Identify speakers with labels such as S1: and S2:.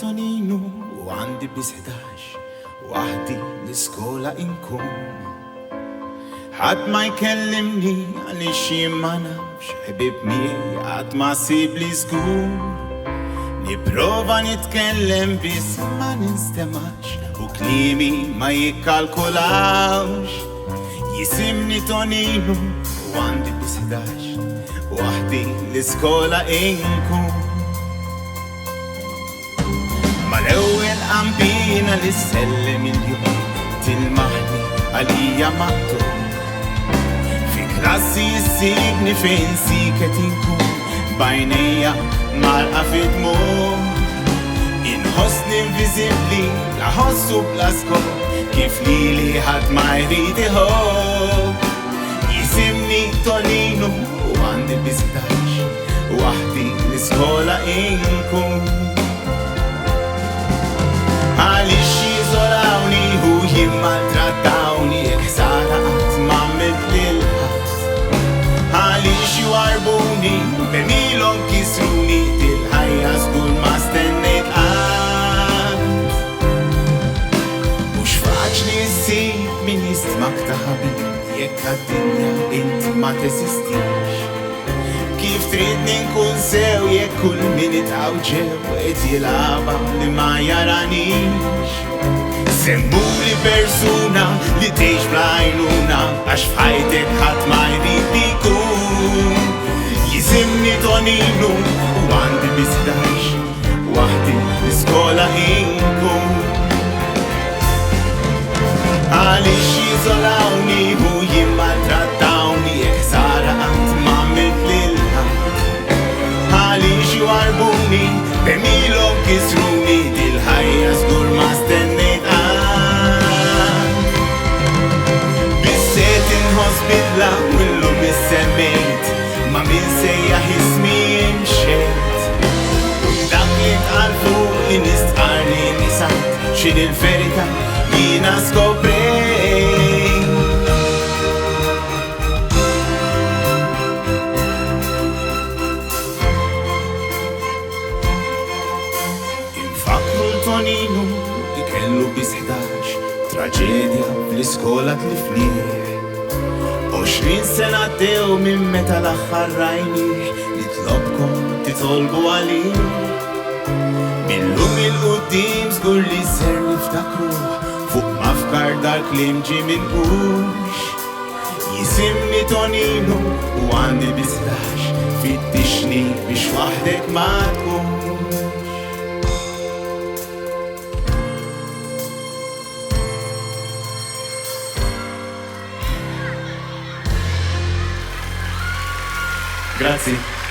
S1: Tonino وعندي ب11 وحدي السكولا إنكم حد ما يكلمني عن الشي ما نعرفش حبيب مي عد ما سيب لي سكون نبروفا نتكلم بس ما نستمعش وكلامي ما يكالكولاش يسمني تونينو وعندي ب11 وحدي السكولا إنكم ملون أمبينا للسلم اليوم تلمحني عليا مقطوع في كلاسي السجن فين سيكتينكم بعينيا مرقة في دموع إن حسن انفيزيبلي لحسه بلاسكو كيف ليلي هات ما يريد هوب يسمني تونينو وعندي ب11 وحدي السكولا إنكم معلش يزرعوني هو maltrattawni ħsara qatt m'għamilt lil ħadd għaliex jwarbuni b'milhom kisruni dil-ħajja żgur ma stennejt qatt mhux faċli ssib min jistmak ta' ħabib jekk għad-dinja int ma teżistix kif tridni nkun sew jekk kull min itgħawġew qed jilagħba li ma jaranix Sembuli persuna li tgħix bl-għajnuna għax f'ħajtek ħadd ma jrid li jkun jisimni Tonino u għandi ب11 waħdi l-iskola inkum għaliex jiżolawni u jimmaltrattawni jekk ħsara qatt m'għamilt lil ħadd għaliex jwarbuni b'milhom kisruni dil-ħajja żgur ma stennejt Bidla willum is-semmejt ma min sejjaħ ismi imxejt dak li tqal fuq li nistqarni nisat x'in il-verità jiena skoprejt infakru l-Tonino li kellu ب11 traġedja fl-iskola tlifnieh 20 sena għaddew minn meta l-aħħar rajni nitlobkom titolbu għalih millum il-qudiem żgur li ser niftakru fuq m'afkar dal-kliem ġie minqux jisimni Tonino u għandi ب11 fittixni biex waħdek ma tkunx Grazie.